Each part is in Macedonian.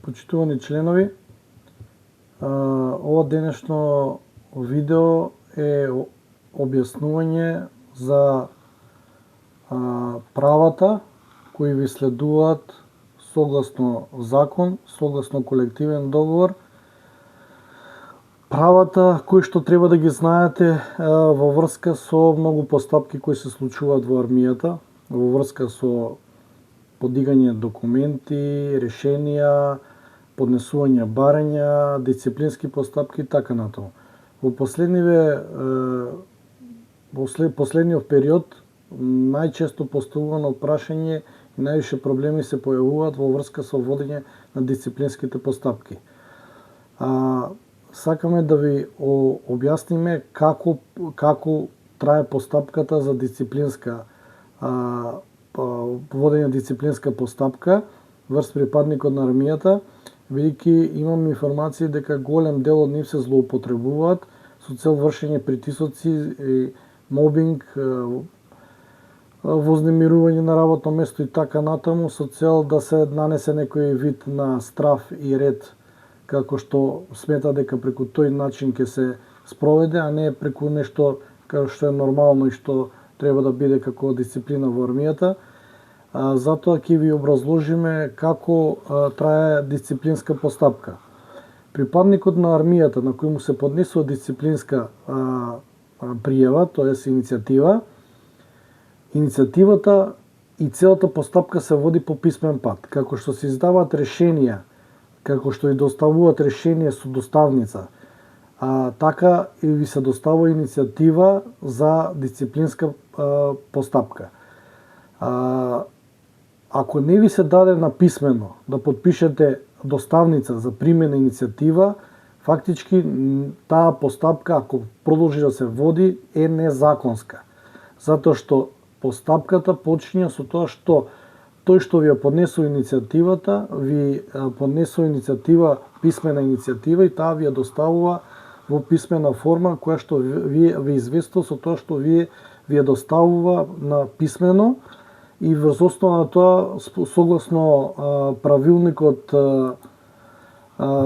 Почитувани членови, ова денешно видео е објаснување за правата кои ви следуваат согласно закон, согласно колективен договор, правата кои што треба да ги знаете во врска со многу постапки кои се случуваат во армијата, во врска со подигање документи, решенија, поднесување барања, дисциплински постапки и така натаму. Во последниот период најчесто поставувано прашање и највише проблеми се појавуваат во врска со водење на дисциплинските постапки. Сакаме да ви објасниме како трае постапката за дисциплинска водење дисциплинска постапка врз припадникот на армијата, бидејќи имам информации дека голем дел од нив се злоупотребуваат со цел вршење притисоци, мобинг, вознемирување на работно место и така натаму, со цел да се нанесе некој вид на страф и ред, како што смета дека преку тој начин ќе се спроведе, а не преку нешто како што е нормално и што треба да биде како дисциплина во армијата. Затоа ќе ви образложиме како трае дисциплинска постапка. Припадникот на армијата на кој му се поднесува дисциплинска пријава, тоест иницијативата и целата постапка се води по писмен пат, како што се издаваат решенија, како што и доставуваат решение со доставница, така и ви се доставува иницијатива за дисциплинска постапка. Ако не ви се даде написмено да подпишете доставница за примена иницијатива, фактички таа постапка, ако продолжи да се води, е незаконска. Затоа што постапката почиња со тоа што тој што ви ја поднесува иницијативата, ви поднесува иницијатива, писмена иницијатива и таа ви ја доставува во писмена форма, која што ви известува со тоа што ви ја доставува на писмено и врз основа на тоа, согласно правилникот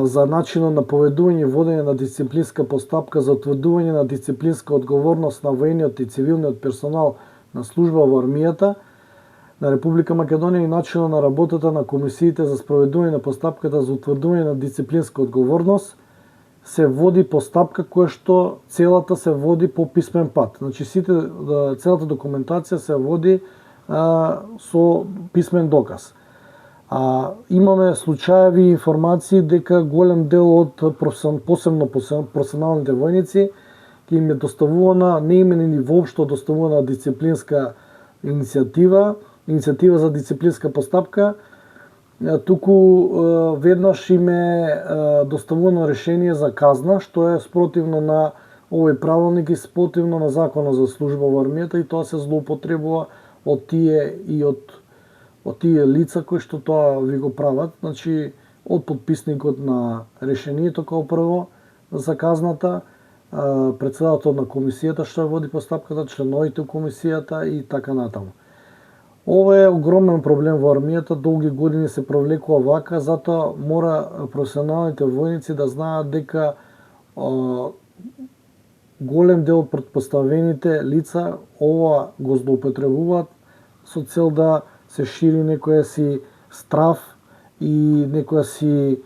за начинот на поведување и водење на дисциплинска постапка за утврдување на дисциплинска одговорност на воениот и цивилниот персонал на служба во армијата на Република Македонија и начинот на работата на комисиите за спроведување на постапката за утврдување на дисциплинска одговорност, се води постапка која што целата се води по писмен пат. Значи целата документација се води со писмен доказ. Имаме случаеви и информации дека голем дел од посебно професионалните војници ќе им е доставувана, не им е ни воопшто доставувана дисциплинска иницијатива за дисциплинска постапка, туку веднаш им е доставувано решение за казна, што е спротивно на овој правилник и спротивно на законот за служба во армијата, и тоа се злоупотребува од тие лица кои што тоа ви го прават, значи од подписникот на решението како прво за казната, председателот на комисијата што води постапката, членовите комисијата и така натаму. Ова е огромен проблем во армијата, долги години се провлекува вака, затоа мора професионалните војници да знаат дека голем дел од претпоставените лица ова го злоупотребуваат со цел да се шири некоја си страф и некоја си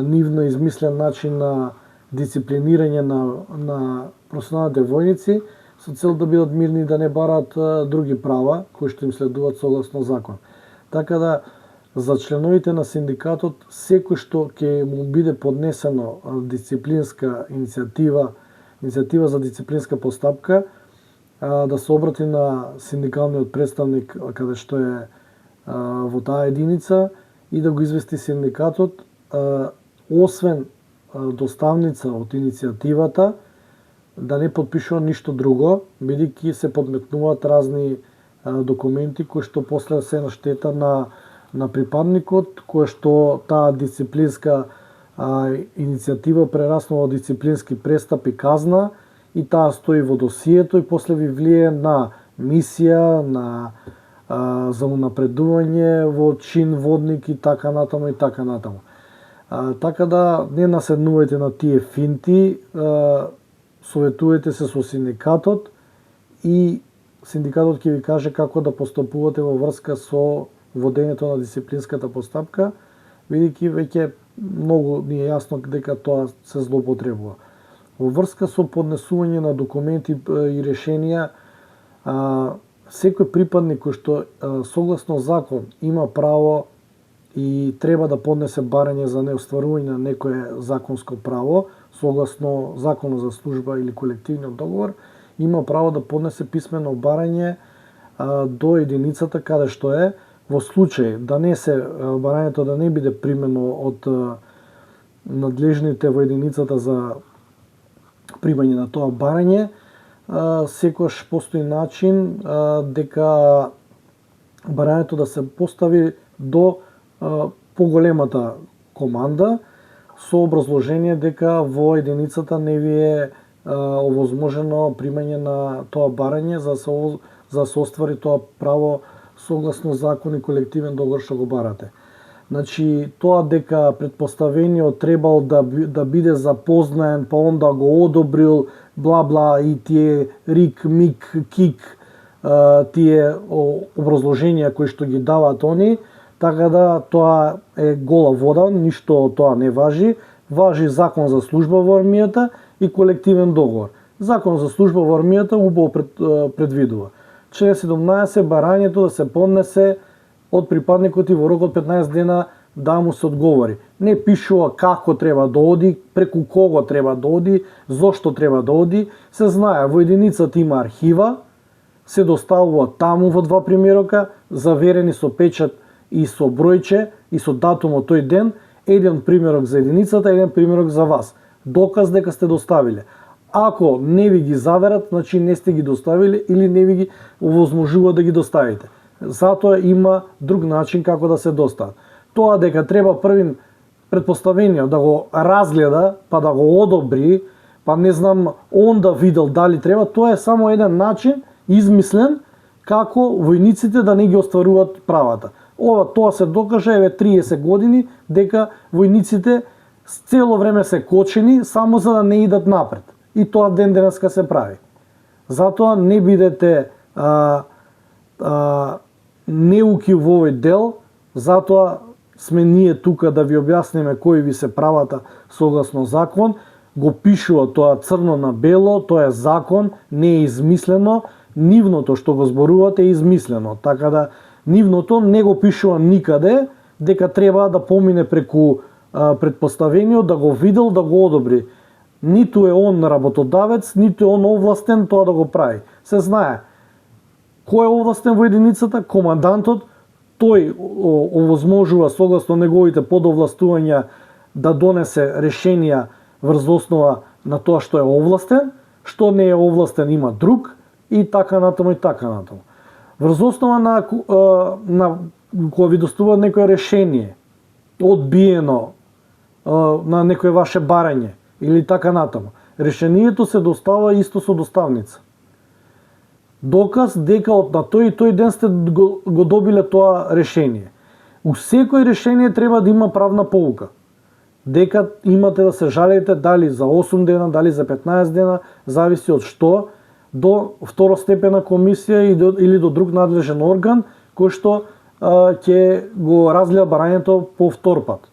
нивно измислен начин на дисциплинирање на професионалните војници со цел да бидат мирни и да не бараат други права кои што им следуваат согласно закон. Така да за членовите на синдикатот секој што ќе му биде поднесено дисциплинска иницијатива за дисциплинска постапка, да се обрати на синдикалниот представник каде што е во таа единица и да го извести синдикатот, освен доставница од иницијативата, да не подпишува ништо друго, бидејќи се подметнуваат разни документи кои што после се на штета на припадникот, кој што таа дисциплинска иницијатива прераснува од дисциплински престап и казна, и таа стои во досието и после ви влие на мисија, за унапредување во чин водник и така натаму и така натаму. Така да не наседнувајте на тие финти, советувајте се со синдикатот и синдикатот ќе ви каже како да постапувате во врска со водењето на дисциплинската постапка, бидејќи веќе многу ни е јасно дека тоа се злоупотребува. Во врска со поднесување на документи и решенија, секој припадник кој што согласно закон има право и треба да поднесе барање за неостварување на некое законско право, согласно Законот за служба или колективниот договор, има право да поднесе писмено барање до единицата каде што е, во случај да не се барањето да не биде примено од надлежните во единицата за примање на тоа барање, секогаш постои начин дека барањето да се постави до поголемата команда со образложение дека во единицата не ви е овозможено примање на тоа барање за да се оствари тоа право согласно закон и колективен договор што го барате. Значи, тоа дека претпоставениот требал да биде запознаен, па он да го одобрил, бла-бла, и тие рик, мик, кик, тие образложенија кои што ги даваат они, така да тоа е гола вода, ништо тоа не важи. Важи Закон за служба во армијата и колективен договор. Закон за служба во армијата убаво предвидува. Член 17 барањето да се поднесе од припадникот и во рок од 15 дена да му се одговори. Не пишува како треба да оди, преку кого треба да оди, зошто треба да оди. Се знае, во единицата има архива, се доставува таму во 2 примерока, заверени со печат и со бројче и со датумот тој ден, еден примерок за единицата, еден примерок за вас. Доказ дека сте доставиле. Ако не ви ги заверат, значи не сте ги доставиле или не ви ги овозможува да ги доставите. Затоа има друг начин како да се достават. Тоа дека треба првин претпоставениот да го разгледа, па да го одобри, па не знам, он да видел дали треба, тоа е само еден начин, измислен, како војниците да не ги остваруваат правата. Тоа се докаже еве 30 години дека војниците цело време се кочени само за да не идат напред. И тоа ден денеска се прави. Затоа не бидете неуки во овој дел, затоа сме ние тука да ви објасниме кои ви се правата согласно закон, го пишува тоа црно на бело, тоа е закон, не е измислено, нивното што го зборувате е измислено, така да нивното не го пишува никаде дека треба да помине преку претпоставениот, да го видел, да го одобри. Ниту е он работодавец, ниту е он овластен тоа да го прави. Се знае, кој е овластен во единицата? Командантот, тој овозможува согласно неговите подовластувања да донесе решенија врз основа на тоа што е овластен, што не е овластен има друг и така натаму и така натаму. Врз основа на кога ви достува некое решение, одбиено на некое ваше барање или така натаму, решението се достава исто со доставница. Доказ дека од на тој и тој ден сте го добиле тоа решение. У секој решение треба да има правна полука. Дека имате да се жалите дали за 8 дена, дали за 15 дена, зависи од што, до второстепена комисија или до друг надлежен орган кој што ќе го разгледа барањето по втор пат.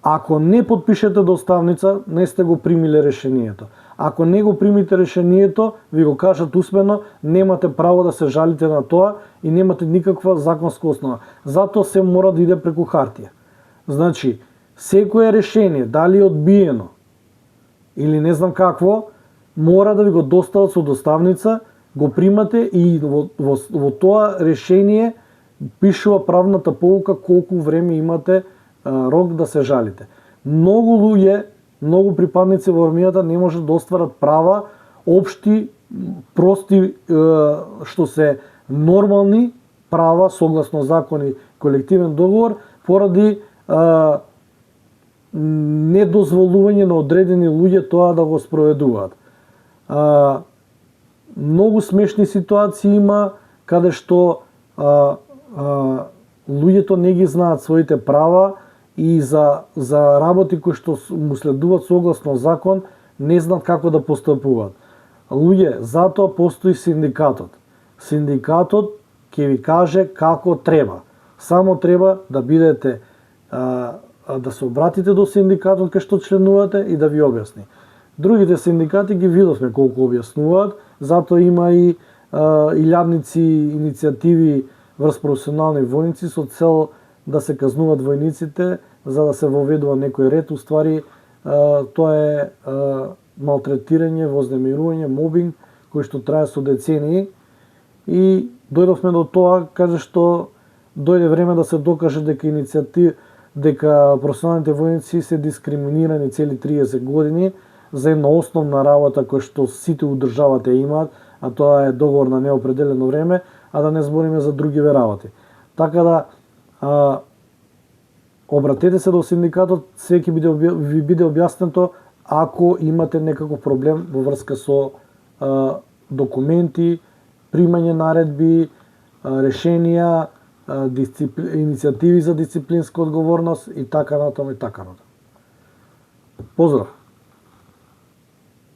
Ако не подпишете доставница, не сте го примиле решението. Ако не го примите решението, ви го кажат усмено, немате право да се жалите на тоа и немате никаква законска основа. Затоа се мора да иде преку хартија. Значи, секое решение, дали одбиено или не знам какво, мора да ви го достават со доставница, го примате и во тоа решение пишува правната полука колку време имате рок да се жалите. Многу луѓе, многу припадници во армијата не можат да остварат права, општи, прости, што се нормални права согласно закон и колективен договор, поради недозволување на одредени луѓе тоа да го спроведуваат. Многу смешни ситуации има каде што луѓето не ги знаат своите права и за работи кои што му следуваат согласно закон, не знаат како да постапуваат. Луѓе, затоа постои синдикатот. Синдикатот ќе ви каже како треба. Само треба да бидете да се обратите до синдикатот кај што членувате и да ви објасни. Другите синдикати ги видовме колку објаснуваат, затоа има и илјадници иницијативи врз професионални војници со цел да се казнуваат војниците за да се воведува некој ред. Уствари тоа е малтретирање, вознемирување, мобинг кој што трае со децении и дојдовме до тоа каде што дојде време да се докаже дека професионалните војници се дискриминирани цели 30 години за една основна работа која што сите у државата имаат, а тоа е договор на неопределено време, а да не збориме за другиве работи. Така да обратете се до синдикатот, све ќе ви биде објаснето ако имате некаков проблем во врска со документи, примање наредби, решенија, иницијативи за дисциплинска одговорност и така натаму и така натаму. Поздрав!